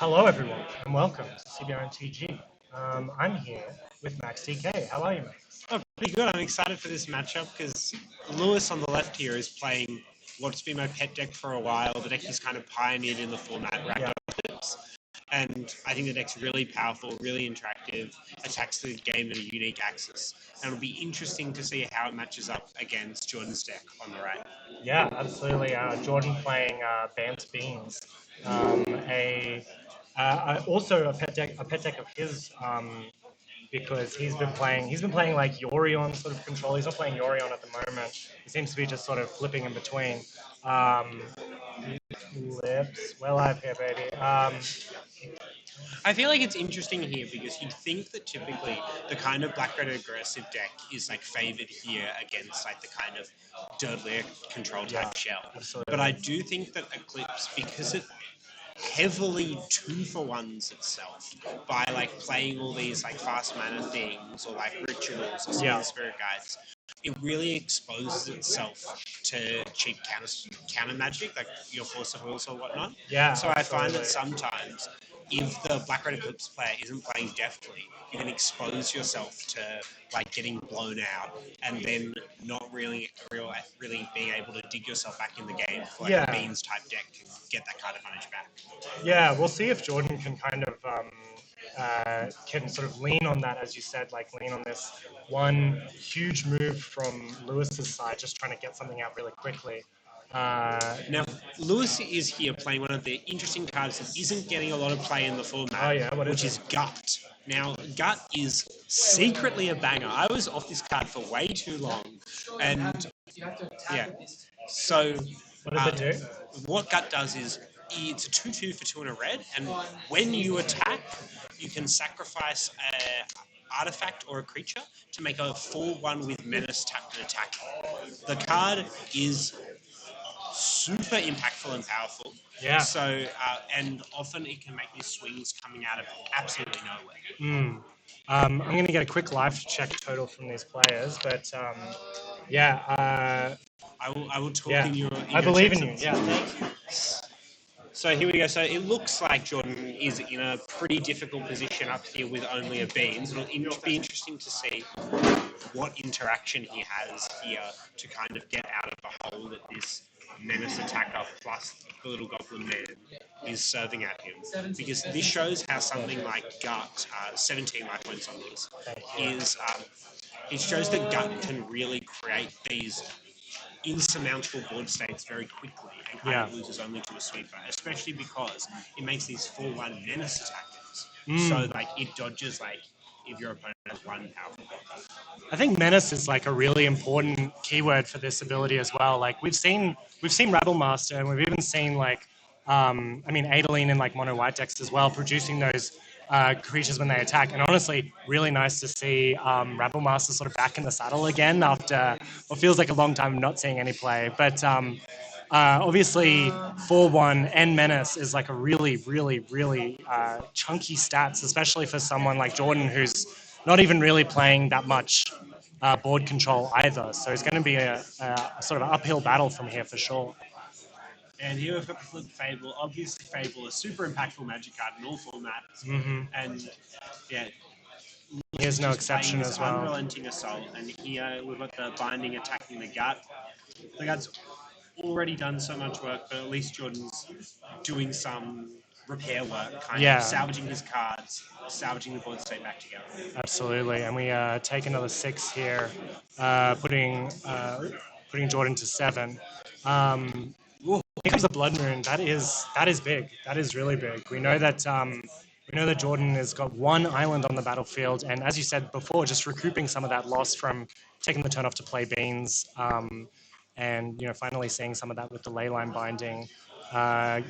Hello, everyone, and welcome to CBR MTG. I'm here with Max DK. How are you, Max? Oh, pretty good. I'm excited for this matchup because Lewis on the left here is playing what's been my pet deck for a while. The deck he's kind of pioneered in the format, Yeah. Eclipse. And I think the deck's really powerful, really interactive, attacks the game at a unique axis. And it'll be interesting to see how it matches up against Jordan's deck on the right. Yeah, absolutely. Jordan playing Bant Beans, also a pet deck of his, because he's been playing like Yorion sort of control. He's not playing Yorion at the moment. He seems to be just sort of flipping in between. Um, Eclipse, well live here, baby. I feel like it's interesting here because you'd think that typically the kind of black red aggressive deck is like favored here against like the kind of Dirtlier control Yeah, type shell. absolutely. But I do think that Eclipse, because it heavily two for ones itself by like playing all these like fast mana things or like rituals or Yeah. spirit guides, it really exposes itself to cheap counter magic, like your Force of Wills or whatnot. Yeah, So I find absolutely. that sometimes if the Black Red Eclipse player isn't playing deftly, you can expose yourself to like getting blown out and then not really being able to dig yourself back in the game for like Yeah. a beans type deck can get that card advantage back. Yeah, we'll see if Jordan can kind of can sort of lean on that, as you said, like lean on this one huge move from Lewis's side, just trying to get something out really quickly. Now, Lewis is here playing one of the interesting cards that isn't getting a lot of play in the format, Oh, yeah? What is which it? is Gut. Now, Gut is secretly a banger. I was off this card for way too long, and yeah. So, What does it do? what Gut does is it's a 2/2 for 2 and a red, and when you attack, you can sacrifice a artifact or a creature to make a 4/1 with menace tapped and attack. The card is super impactful and powerful. Yeah. So, and often it can make these swings coming out of absolutely nowhere. I'm going to get a quick live check total from these players, but yeah, I will talk yeah, in your. I your believe in checks you. and- Yeah, thank you. So here we go. So it looks like Jordan is in a pretty difficult position up here with only a beans. It'll be interesting to see what interaction he has here to kind of get out of the hole that this menace attacker plus the little goblin man is serving at him. Because this shows how something like Gut, 17 life points on this, is it shows that Gut can really create these insurmountable board states very quickly and kind of loses only to a sweeper, especially because it makes these 4/1 menace attackers. So like it dodges like if your opponent has one powerful card. I think menace is like a really important keyword for this ability as well. Like we've seen Rabble Master, and we've even seen like Adeline in like mono white decks as well, producing those creatures when they attack. And honestly, really nice to see Rabble Master sort of back in the saddle again after what feels like a long time of not seeing any play. But obviously, 4/1 and Menace is like a really, really, really chunky stats, especially for someone like Jordan who's not even really playing that much board control either. So it's going to be a sort of uphill battle from here for sure. And here we've got the Flip Fable. Obviously, Fable, a super impactful magic card in all formats. And yeah, Here's no just exception playing this as well. Unrelenting Assault. And here we've got the Binding attacking the Gut. The Gut's already done so much work, but at least Jordan's doing some repair work, kind Yeah. of salvaging his cards, salvaging the board state back together. Absolutely, and we take another 6 here, putting Jordan to 7. Here comes the Blood Moon. That is big. That is really big. We know that Jordan has got one island on the battlefield, and as you said before, just recouping some of that loss from taking the turn off to play beans, and finally seeing some of that with the leyline binding,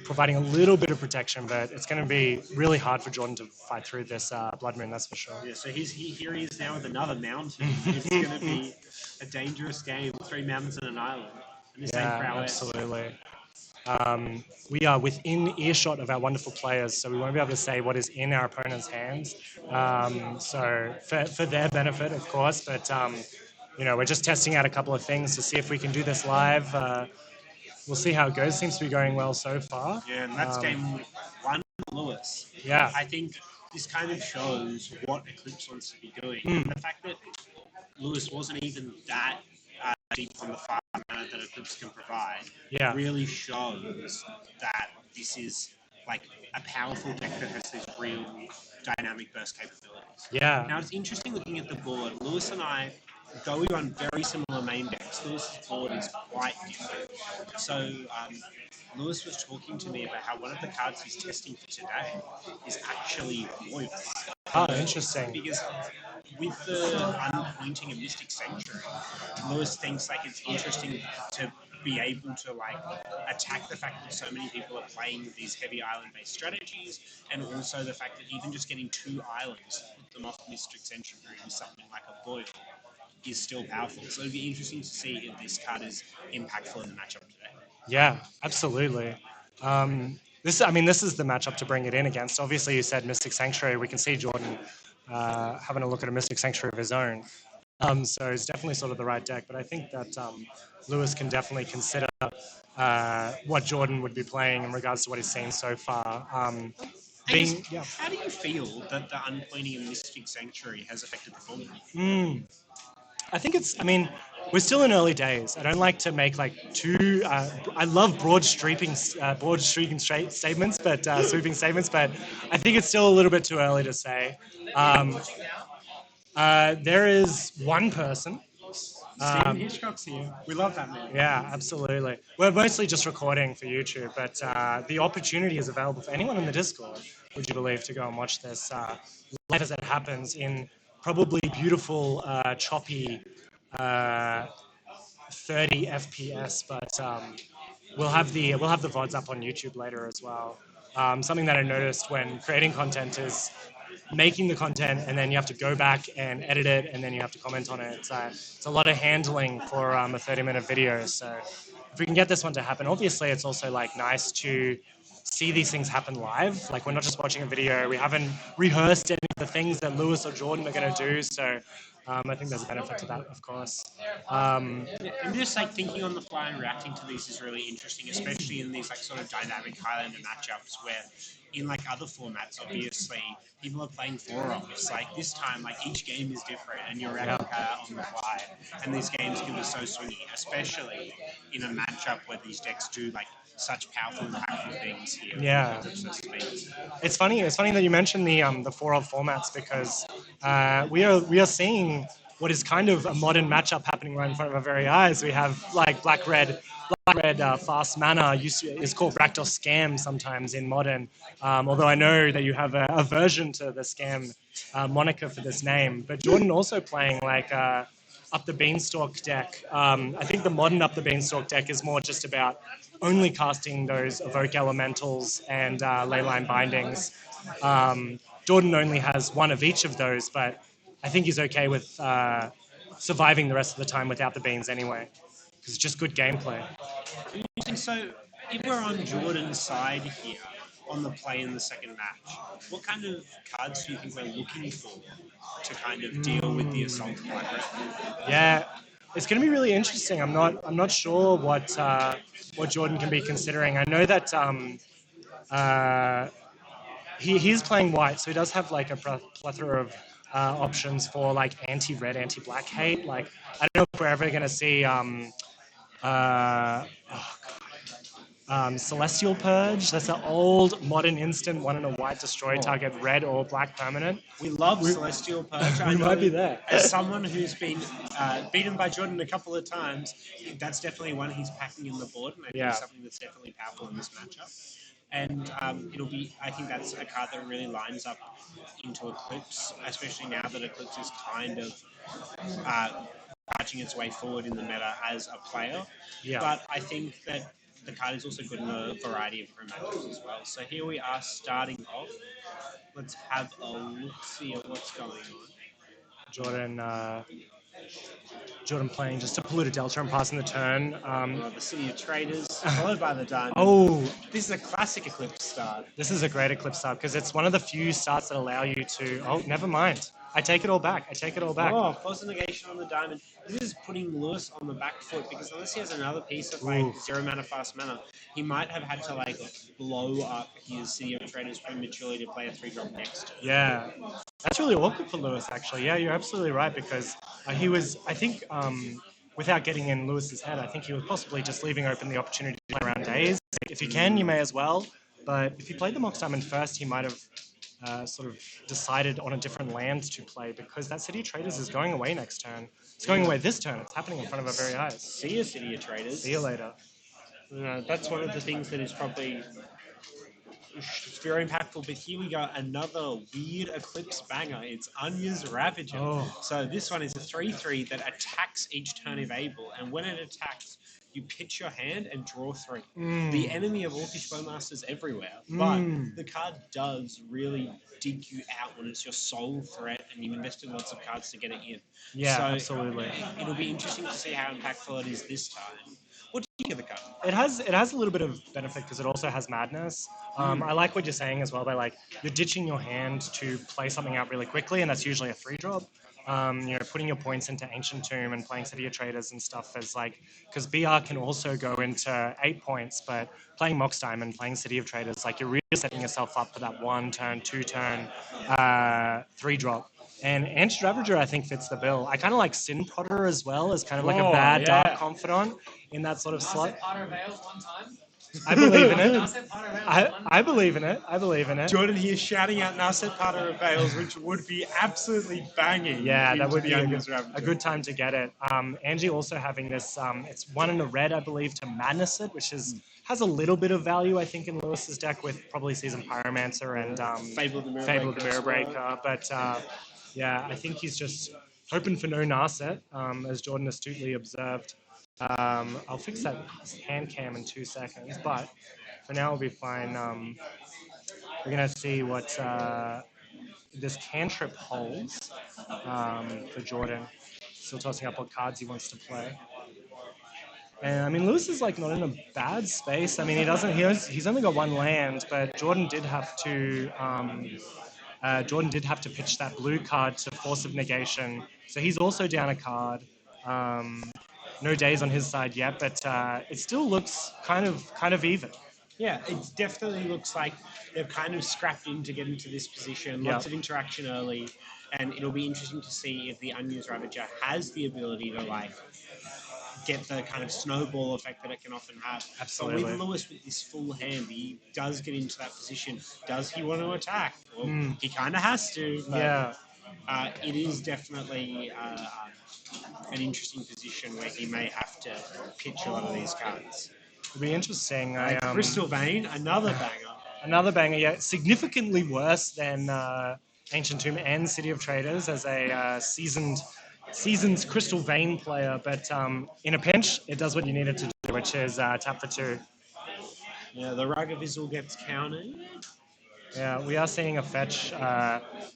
providing a little bit of protection. But it's going to be really hard for Jordan to fight through this Blood Moon. That's for sure. Yeah, so here he is now with another mountain. It's going to be a dangerous game. 3 mountains and an island. And the same prowess. Absolutely. We are within earshot of our wonderful players, so we won't be able to say what is in our opponent's hands. So for their benefit, of course, but we're just testing out a couple of things to see if we can do this live. We'll see how it goes. Seems to be going well so far. Yeah, and that's game 1 Lewis. Yeah. I think this kind of shows what Eclipse wants to be doing. Mm. And the fact that Lewis wasn't even that deep on the far mana that Eclipse can provide Yeah. really shows that this is like a powerful deck that has these real dynamic burst capabilities. Yeah. Now it's interesting looking at the board. Lewis and I, though we run very similar main decks, Lewis's board is quite different. So Lewis was talking to me about how one of the cards he's testing for today is actually Royal. Oh, interesting. Because with the unpointing of Mystic Sanctuary, Lewis thinks like it's interesting to be able to like attack the fact that so many people are playing these heavy island-based strategies, and also the fact that even just getting 2 islands to put them off Mystic Sanctuary with something like a boil is still powerful. So it'd be interesting to see if this card is impactful in the matchup today. Yeah, absolutely. This is the matchup to bring it in against. Obviously, you said Mystic Sanctuary. We can see Jordan having a look at a Mystic Sanctuary of his own. So it's definitely sort of the right deck. But I think that Lewis can definitely consider what Jordan would be playing in regards to what he's seen so far. How do you feel that the unpointing of Mystic Sanctuary has affected the format? I think we're still in early days. I don't like to make like too. I love broad streaking statements, but sweeping statements. But I think it's still a little bit too early to say. There is one person. Stephen Hitchcock's here. We love that man. Yeah, absolutely. We're mostly just recording for YouTube, but the opportunity is available for anyone in the Discord, would you believe, to go and watch this live as it happens in probably beautiful, choppy 30 FPS, but we'll have the VODs up on YouTube later as well. Something that I noticed when creating content is making the content, and then you have to go back and edit it, and then you have to comment on it. It's a lot of handling for a 30-minute video. So if we can get this one to happen, obviously it's also like nice to see these things happen live. Like, we're not just watching a video. We haven't rehearsed any of the things that Lewis or Jordan are going to do. So I think there's a benefit to that, of course. And just like thinking on the fly and reacting to these is really interesting, especially in these like sort of dynamic Highlander matchups where in like other formats, obviously, people are playing 4-offs. Like this time, like each game is different and you're reacting on the fly. And these games can be so swingy, especially in a matchup where these decks do like such powerful, impactful things here. Yeah. It's funny that you mentioned the 4-off formats, because we are seeing what is kind of a modern matchup happening right in front of our very eyes. We have like black red fast mana is called Rakdos Scam sometimes in modern. Although I know that you have a aversion to the Scam moniker for this name. But Jordan also playing like Up the Beanstalk deck. I think the modern Up the Beanstalk deck is more just about only casting those Evoke Elementals and Leyline Bindings. Jordan only has one of each of those, but I think he's okay with surviving the rest of the time without the beans anyway, because it's just good gameplay. So, if we're on Jordan's side here on the play in the second match, what kind of cards do you think we're looking for to kind of deal with the assault of Black Red? Yeah, it's going to be really interesting. I'm not sure what Jordan can be considering. I know that he's playing white, so he does have like a plethora of options for like anti-red, anti-black hate. Like, I don't know if we're ever going to see Celestial Purge. That's an old modern instant 1 and a white destroy target red or black permanent. We love Celestial Purge. We might be there. As someone who's been beaten by Jordan a couple of times, that's definitely one he's packing in the board, and I think it's something that's definitely powerful in this matchup. And I think that's a card that really lines up into Eclipse, especially now that Eclipse is kind of marching its way forward in the meta as a player. Yeah. But I think that the card is also good in a variety of different matchups as well. So here we are starting off. Let's have a look-see at what's going on. Jordan playing just a polluted Delta and passing the turn. The City of Traders, followed by the Diamond. Oh, this is a classic Eclipse start. This is a great Eclipse start because it's one of the few starts that allow you to... Oh, never mind. I take it all back. Oh, close the negation on the Diamond. this is putting Lewis on the back foot because unless he has another piece of like 0 mana fast mana, he might have had to like blow up his City of Traders prematurely to play a 3-drop next. Yeah, that's really awkward for Lewis, actually. Yeah, you're absolutely right because he was, I think, without getting in Lewis's head, I think he was possibly just leaving open the opportunity to play around days. If you can, you may as well. But if he played the Mox Diamond first, he might have sort of decided on a different land to play because that City of Traders is going away next turn. It's going away this turn. It's happening in front of our very eyes. See you, City of Traders. See you later. That's one of the things that is probably very impactful. But here we go, another weird Eclipse banger. It's Anya's Ravager. Oh. So this one is a 3/3 that attacks each turn if able, and when it attacks, you pitch your hand and draw 3. The enemy of Orcish Bowmasters everywhere, but the card does really dig you out when it's your sole threat and you've invested lots of cards to get it in. Yeah, so absolutely. It'll be interesting to see how impactful it is this time. What do you think of the card? It has a little bit of benefit because it also has madness. I like what you're saying as well by like you're ditching your hand to play something out really quickly, and that's usually a 3-drop. Putting your points into Ancient Tomb and playing City of Traders and stuff is like because BR can also go into 8 points, but playing Mox Diamond, playing City of Traders, like you're really setting yourself up for that 1-turn, 2-turn, 3-drop. And Ancient Ravager, I think, fits the bill. I kind of like Sin Potter as well as kind of like a bad Dark Confidant in that sort of slot. Potter Veils one time. I believe in it. I believe in it. I believe in it. Jordan here shouting out Narset Potter of Veils, which would be absolutely banging. Yeah, that would be a Ravager. good time to get it. Angie also having this, it's 1 in a red, I believe, to Madness it, which has a little bit of value, I think, in Lewis's deck with probably Seasoned Pyromancer and Fable of the Mirror Breaker. But yeah, I think he's just hoping for no Narset, as Jordan astutely observed. I'll fix that hand cam in 2 seconds, but for now we'll be fine. We're going to see what this cantrip holds for Jordan. Still tossing up what cards he wants to play. And I mean, Lewis is like not in a bad space. I mean, he's only got 1 land, but Jordan did have to pitch that blue card to Force of Negation. So he's also down a card. No days on his side yet, but it still looks kind of even. Yeah, it definitely looks like they've kind of scrapped in to get into this position. Lots of interaction early, and it'll be interesting to see if the Unused Ravager has the ability to like get the kind of snowball effect that it can often have. Absolutely. But with Lewis with this full hand, he does get into that position. Does he want to attack? Well, he kind of has to. But, it is definitely an interesting position where he may have to pitch a lot of these cards. It'll be interesting. Crystal Vein, another banger. Another banger, yeah. Significantly worse than Ancient Tomb and City of Traders as a seasoned Crystal Vein player. But in a pinch, it does what you need it to do, which is tap for 2. Yeah, the Ragavizzle gets counted. Yeah, we are seeing a fetch.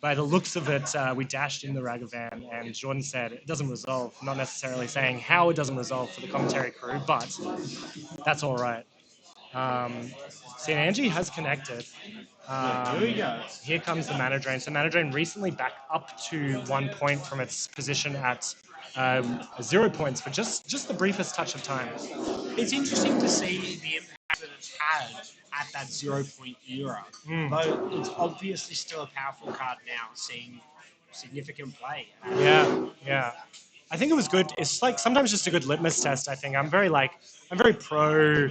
By the looks of it, we dashed in the Ragavan, and Jordan said it doesn't resolve. Not necessarily saying how it doesn't resolve for the commentary crew, but that's all right. See, Angie has connected. Here we go. Here comes the Mana Drain. So Mana Drain recently back up to 1 point from its position at 0 points for just the briefest touch of time. It's interesting to see the impact that it's had at that 0 point era. Though it's obviously still a powerful card now, seeing significant play. Yeah. I think it was good. It's like sometimes just a good litmus test, I think. I'm very pro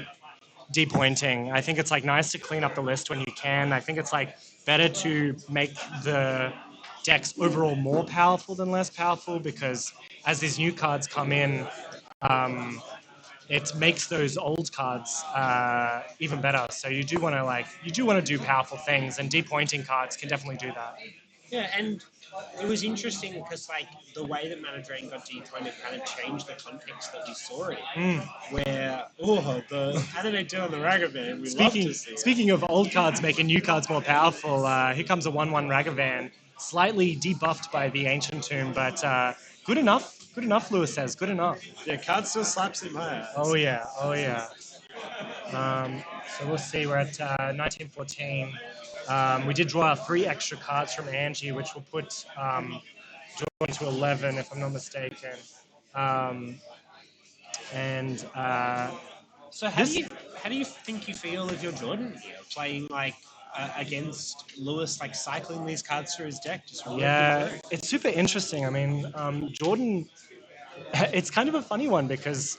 depointing. I think it's like nice to clean up the list when you can. I think it's like better to make the decks overall more powerful than less powerful because as these new cards come in, it makes those old cards even better. So you do want to do powerful things, and depointing cards can definitely do that. Yeah, and it was interesting because like the way that Mana Drain got depointed kind of changed the context that we saw it in. Where how did they do on the Ragavan? Speaking of old cards making new cards more powerful, here comes a 1/1 Ragavan, slightly debuffed by the Ancient Tomb, but good enough. Good enough, Lewis says. Good enough. Yeah, card still slaps him higher. Oh yeah. So we'll see. We're at 1914. We did draw 3 extra cards from Angie, which will put Jordan to 11, if I'm not mistaken. Um, and So this, how do you think you feel of your Jordan here playing like against Lewis, like cycling these cards through his deck, just working yeah, through? it's super interesting. I mean, Jordan, it's kind of a funny one because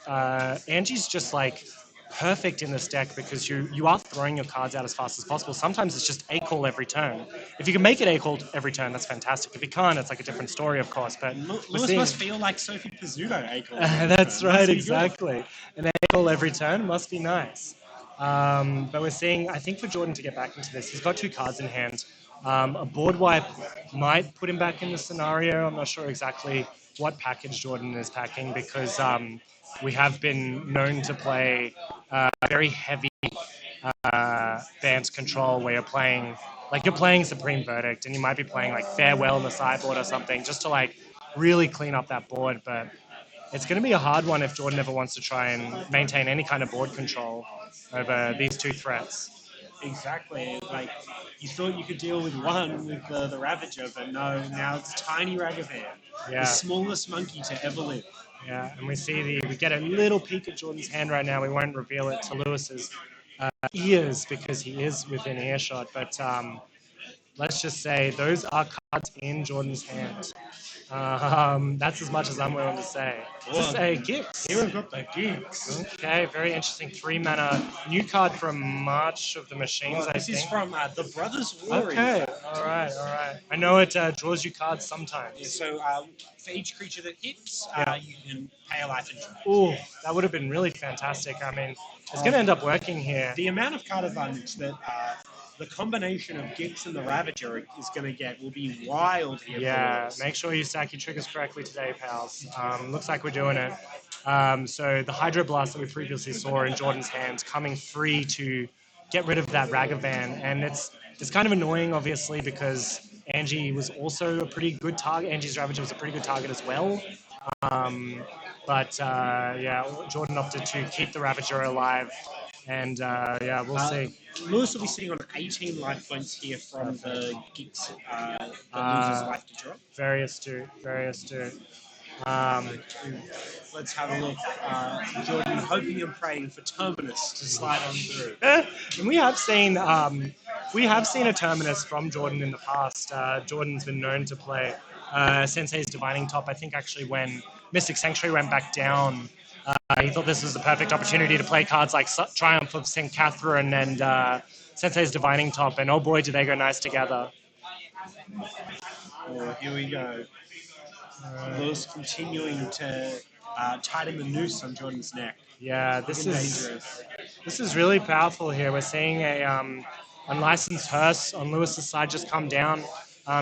Angie's just like perfect in this deck because you are throwing your cards out as fast as possible. Sometimes it's just a call every turn. If you can make it a call every turn, that's fantastic. If you can't, it's like a different story, of course. But we're Lewis seeing must feel like Sophie Pizzuto Acol. that's Must right, be good. exactly. An a call every turn must be nice. But we're seeing, I think for Jordan to get back into this, he's got two cards in hand. A board wipe might put him back in the scenario. I'm not sure exactly what package Jordan is packing because we have been known to play very heavy Bant control where you're playing Supreme Verdict and you might be playing like Farewell in the sideboard or something just to like really clean up that board. But it's going to be a hard one if Jordan ever wants to try and maintain any kind of board control over these two threats. Exactly. Like you thought you could deal with one with the Ravager, but no. Now it's Tiny Ragavan, Yeah. the smallest monkey to ever live. Yeah, and we get a little peek at Jordan's hand right now. We won't reveal it to Lewis's ears because he is within earshot. But let's just say those are cards in Jordan's hand. That's as much as I'm willing to say. Is this a Gix? Here we've got the Geeks. Okay, very interesting. 3 mana new card from March of the Machines. This is think. from the Brothers War. Okay, all right, all right. I know it draws you cards sometimes. So for each creature that hits, you can pay a life insurance. Ooh, that would have been really fantastic. I mean, it's going to end up working here. The amount of card advantage that the combination of Gix and the Ravager is going to get will be wild here. Yeah, make sure you stack your triggers correctly today, pals. Looks like we're doing it. So the Hydro Blast that we previously saw in Jordan's hands coming free to get rid of that Ragavan, and it's kind of annoying, obviously, because Angie was also a pretty good target. Angie's Ravager was a pretty good target as well. But yeah, Jordan opted to keep the Ravager alive, and yeah, we'll see. Lewis will be sitting on 18 life points here from the Gix, the loser's life to draw. Very astute, very astute. Let's have a look. Jordan hoping and praying for Terminus to slide on through. And we have seen a Terminus from Jordan in the past. Jordan's been known to play Sensei's Divining Top. I think actually when Mystic Sanctuary went back down, he thought this was the perfect opportunity to play cards like Triumph of St. Catherine and Sensei's Divining Top. And oh boy, do they go nice together. Oh, here we go. Lewis continuing to tighten the noose on Jordan's neck. Yeah, Dangerous. this is really powerful here. We're seeing a unlicensed hearse on Lewis's side just come down.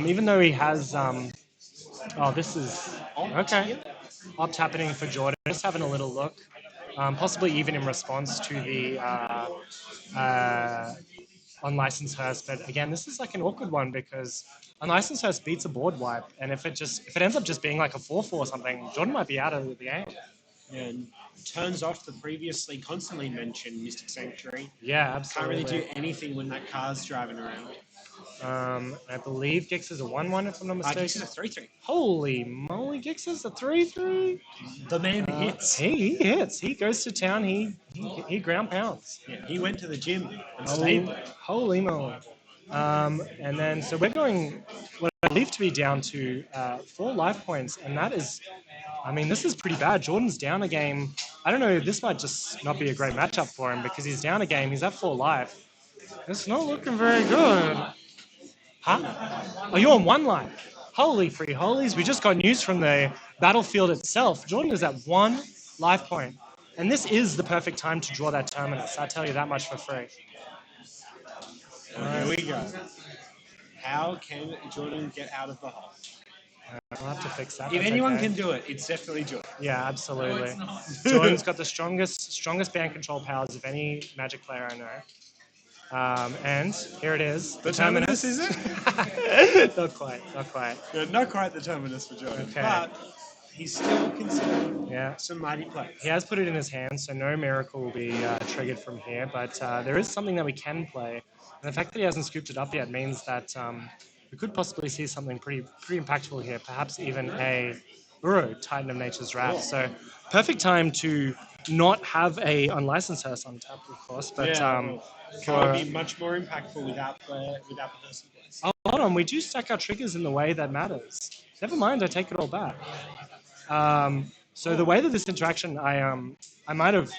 Even though he has oh, this is okay. Opt happening for Jordan. Just having a little look. Possibly even in response to the unlicensed hearse. But again, this is like an awkward one because unlicensed hearse beats a board wipe, and if it ends up just being like a 4/4 or something, Jordan might be out of the game. And turns off the previously constantly mentioned Mystic Sanctuary. Yeah, Can't absolutely. really do anything when that car's driving around. I believe Gix is a 1/1 if I'm not mistaken. Gix is a 3/3. Holy moly, Gix is a 3/3. The man hits. He hits. He goes to town. He ground pounds. Yeah, he went to the gym and stayed there. Holy moly. And then so we're going what I believe to be down to 4 life points, and that is, I mean, this is pretty bad. Jordan's down a game. I don't know. This might just not be a great matchup for him because he's down a game. He's at 4 life. It's not looking very good. Huh? Oh, you're on 1 life. Holy free holies. We just got news from the battlefield itself. Jordan is at 1 life point. And this is the perfect time to draw that Terminus. I'll tell you that much for free. Here we go. How can Jordan get out of the hole? I'll have to fix that. If That's anyone okay. can do it, it's definitely Jordan. Yeah, absolutely. Jordan's got the strongest band control powers of any Magic player I know. And here it is. The Terminus, is it? Not quite. Yeah, not quite the Terminus for Jordan, Okay. but he's still considering Yeah. some mighty plays. He has put it in his hand, so no miracle will be triggered from here. But there is something that we can play, and the fact that he hasn't scooped it up yet means that we could possibly see something pretty impactful here. Perhaps even a Uro, Titan of Nature's Wrath. So perfect time to not have a unlicensed hearse on tap, of course, but can't be much more impactful without the person. Oh, hold on, we do stack our triggers in the way that matters. Never mind, I take it all back. So the way that this interaction, I might have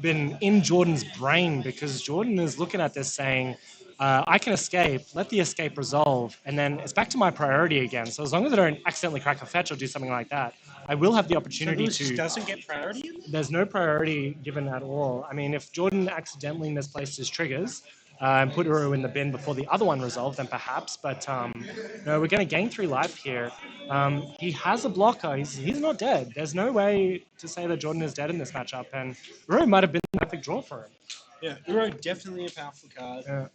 been in Jordan's brain because Jordan is looking at this saying, I can escape, let the escape resolve, and then it's back to my priority again. So as long as I don't accidentally crack a fetch or do something like that, I will have the opportunity Lewis just doesn't get priority? There's no priority given at all. I mean, if Jordan accidentally misplaced his triggers and put Uru in the bin before the other one resolved, then perhaps. But no, we're going to gain 3 life here. He has a blocker. He's not dead. There's no way to say that Jordan is dead in this matchup, and Uru might have been the perfect draw for him. Yeah, Uro definitely a powerful card. Yeah.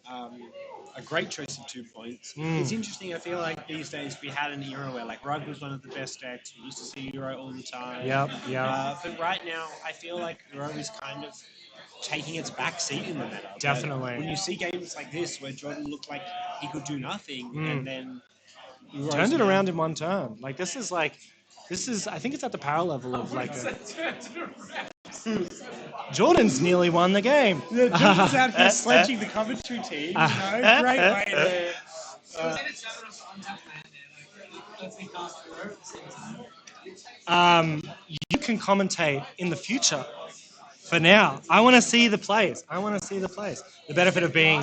A great choice of 2 points. It's interesting. I feel like these days we had an era where like Rug was one of the best decks. We used to see Uro all the time. Yeah. But right now, I feel like Uro is kind of taking its back seat in the meta. Definitely. But when you see games like this where Jordan looked like he could do nothing, and then Uro's turned it around in one turn. Like this is I think it's at the power level of like Jordan's nearly won the game. Yeah, Jordan's out here sledging the commentary team. You know, great way to. You can commentate in the future. For now, I want to see the plays. The benefit of being.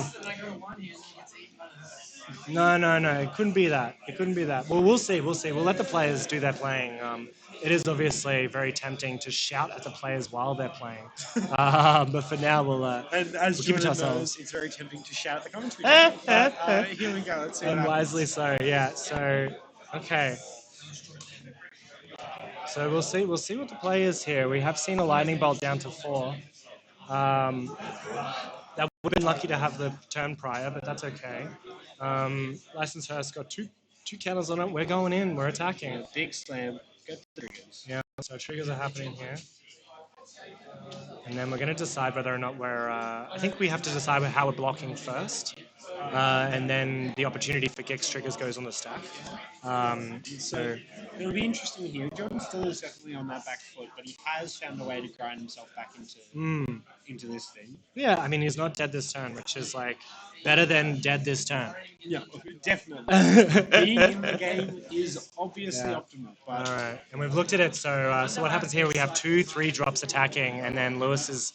No. It couldn't be that. Well, we'll see. We'll let the players do their playing. It is obviously very tempting to shout at the players while they're playing. But for now, we'll keep it to ourselves. It's very tempting to shout at the commentary. But here we go. Let's see. And wisely so, yeah. So, okay. So we'll see what the play is here. We have seen a lightning bolt down to 4. That would have been lucky to have the turn prior, but that's okay. License Hearst got two counters on it. We're going in. We're attacking. Big slam. Get the triggers. Yeah, so triggers are happening here. And then we're going to decide whether or not we're... I think we have to decide how we're blocking first. And then the opportunity for Gix triggers goes on the stack. So it'll be interesting here. Jordan still is definitely on that back foot, but he has found a way to grind himself back into this thing. Yeah, I mean, he's not dead this turn, which is like better than dead this turn. Yeah, definitely. Being in the game is obviously optimal. But... All right, and we've looked at it. So what happens here? We have 2-3 drops attacking, and then Lewis is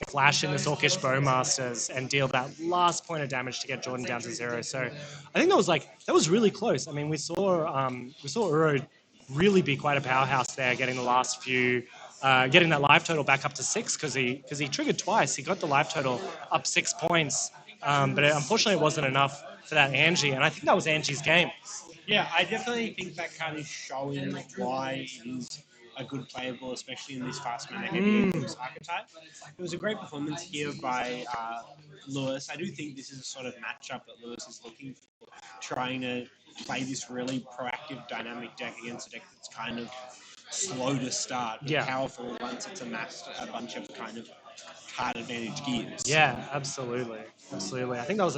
flash in this Orcish Bowmasters and deal that last point of damage to get Jordan down to 0. So I think that was really close. I mean, we saw Uro really be quite a powerhouse there, getting the last few, getting that life total back up to 6 because he triggered twice. He got the life total up 6 points, but unfortunately it wasn't enough for that Angie, and I think that was Angie's game. Yeah, I definitely think that kind of showing why it is a good playable, especially in this fast mana heavy Eclipse archetype. It was a great performance here by Lewis. I do think this is a sort of matchup that Lewis is looking for, trying to play this really proactive, dynamic deck against a deck that's kind of slow to start, but powerful once it's amassed a bunch of kind of card advantage gears. Yeah, absolutely. I think that was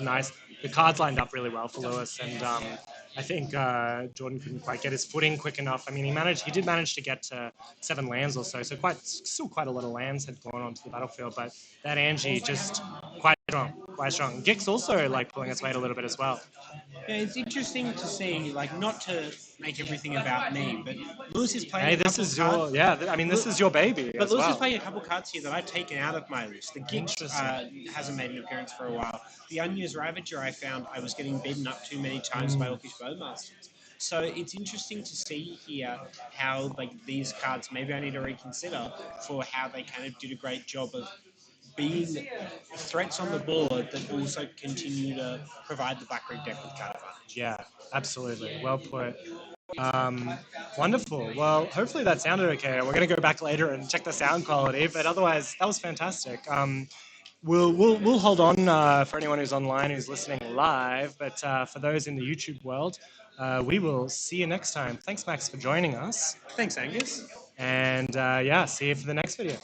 the cards lined up really well for Lewis, and I think Jordan couldn't quite get his footing quick enough. I mean, he did manage to get to 7 lands or so, still quite a lot of lands had gone onto the battlefield, but that Angie just quite strong. Gix also pulling its weight a little bit as well. Yeah, it's interesting to see, not to make everything about me, but Lewis is playing. Hey, this is your baby. But Lewis is playing a couple cards here that I've taken out of my list. The Gix hasn't made an appearance for a while. The Onya's Ravager, I found I was getting beaten up too many times by Orcish Bowmasters. So it's interesting to see here how these cards maybe I need to reconsider for how they kind of did a great job of being threats on the board that also continue to provide the Black Rig deck with card advantage. Yeah, absolutely. Well put. Wonderful. Well, hopefully that sounded okay. We're going to go back later and check the sound quality, but otherwise that was fantastic. We'll hold on for anyone who's online who's listening live, but for those in the YouTube world, we will see you next time. Thanks, Max, for joining us. Thanks, Angus. And see you for the next video.